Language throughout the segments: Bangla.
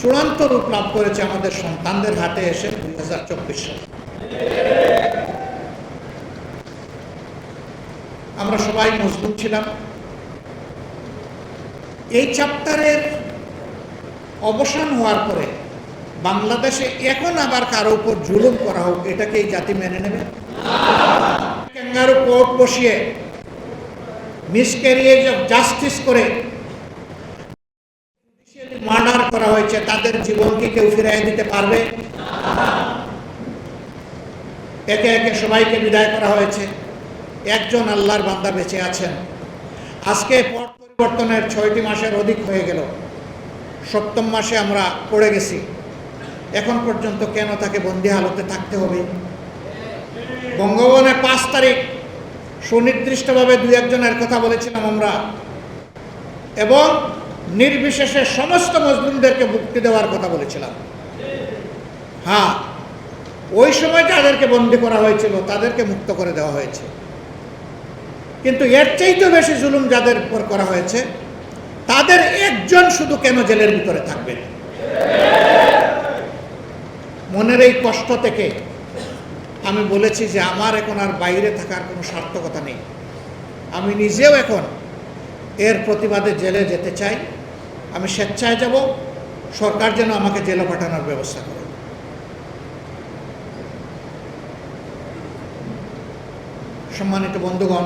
চূড়ান্ত রূপ লাভ করেছে আমাদের সন্তানদের হাতে এসে 2024 সালে। আমরা সবাই মজবুত ছিলাম। এই চ্যাপ্টারের অবসান হওয়ার পরে বাংলাদেশে এখন আবার কারো উপর জুলুম করা হোক, এটাকে এই জাতি মেনে নেবে? ক্যাঙ্গারু কোর্ট বসিয়ে মিসক্যারিয়েজ অফ জাস্টিস করে মার্ডার করা হয়েছে, তাদের জীবন কি কেউ ফিরিয়ে দিতে পারবে? একে একে সবাইকে বিদায় করা হয়েছে। একজন আল্লাহর বান্দা বেঁচে আছেন। আজকে পট পরিবর্তনের 6টি মাসের অধিক হয়ে গেল, 7ম মাসে আমরা পড়ে গেছি। এখন পর্যন্ত কেন তাকে বন্দি হালতে থাকতে হবে? বঙ্গভবনে 5 তারিখ সুনির্দিষ্টভাবে 2-1জনের কথা বলেছিলাম আমরা, এবং নির্বিশেষে সমস্ত মুসলিমদেরকে মুক্তি দেওয়ার কথা বলেছিলাম। হ্যাঁ, ওই সময় যাদেরকে বন্দী করা হয়েছিল তাদেরকে মুক্ত করে দেওয়া হয়েছে, কিন্তু এর চাইতে বেশি জুলুম যাদের উপর করা হয়েছে তাদের একজন শুধু কেন জেলের ভিতরে থাকবেন? মনের এই কষ্ট থেকে আমি বলেছি যে আমার এখন আর বাইরে থাকার কোনো সার্থকতা নেই। আমি নিজেও এখন এর প্রতিবাদে জেলে যেতে চাই। আমি স্বেচ্ছায় যাব, সরকার যেন আমাকে জেলে পাঠানোর ব্যবস্থা করে। সম্মানিত বন্ধুগণ,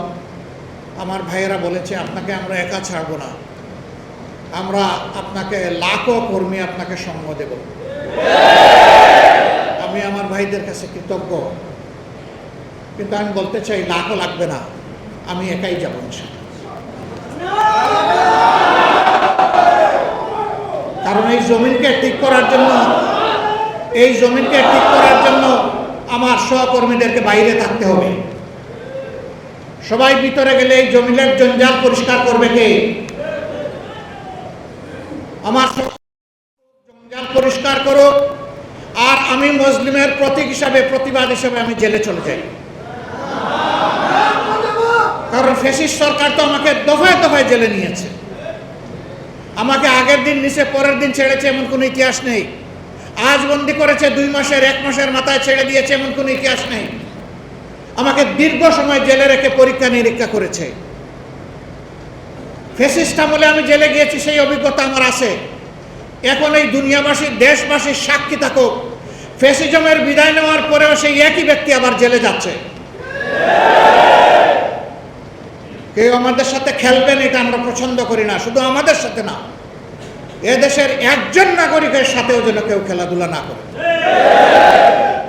আমার ভাইয়েরা বলেছে আপনাকে আমরা একা ছাড়ব না, আমরা আপনাকে লাখো কর্মী আপনাকে সঙ্গ দেব। আমি আমার ভাইদের কাছে কৃতজ্ঞ, কিন্তু আমি বলতে চাই লাখও লাগবে না, আমি একাই যাব ইনশাআল্লাহ। কারণ এই জমিনকে ঠিক করার জন্য আমার সহকর্মীদেরকে বাইরে থাকতে হবে। সবাই ভিতরে গেলে এই জমিনের জঞ্জাল পরিষ্কার করবে কে? আমার জঞ্জাল পরিষ্কার করো, আর আমি মুসলিমের প্রতীক হিসাবে, প্রতিবাদ হিসাবে আমি জেলে চলে যাই। কারণ ফ্যাসিস্ট সরকার তো আমাকে দফায় দফায় জেলে নিয়েছে। আমাকে আগের দিন নিচে পরের দিন ছেড়েছে এমন কোনো ইতিহাস নেই। আজ বন্দি করেছে 2 মাসের, 1 মাসের মাথায় ছেড়ে দিয়েছে এমন কোনো ইতিহাস নেই। আমাকে দীর্ঘ সময় জেলে রেখে পরীক্ষা নিরীক্ষা করেছে। ফ্যাসিস্ট আমলে আমি জেলে গিয়েছি, সেই অভিজ্ঞতা আমার আছে। এখন এই দুনিয়াবাসী, দেশবাসীর সাক্ষী থাকুক, ফ্যাসিজমের বিদায় নেওয়ার পরেও সেই একই ব্যক্তি আবার জেলে যাচ্ছে। কেউ আমাদের সাথে খেলবেন এটা আমরা পছন্দ করি না। শুধু আমাদের সাথে না, এদেশের একজন নাগরিকের সাথেও যেন কেউ খেলাধুলা না করে।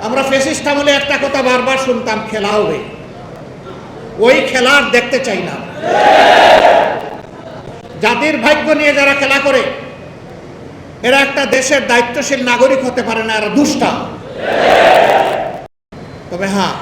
আমরা ফ্যাসিস্ট আমলে একটা কথা বারবার শুনতাম, খেলা হবে। ওই খেলা আর দেখতে চাই না। জাতির ভাগ্য নিয়ে যারা খেলা করে এরা একটা দেশের দায়িত্বশীল নাগরিক হতে পারে না, এরা দুষ্টা। তবে হ্যাঁ,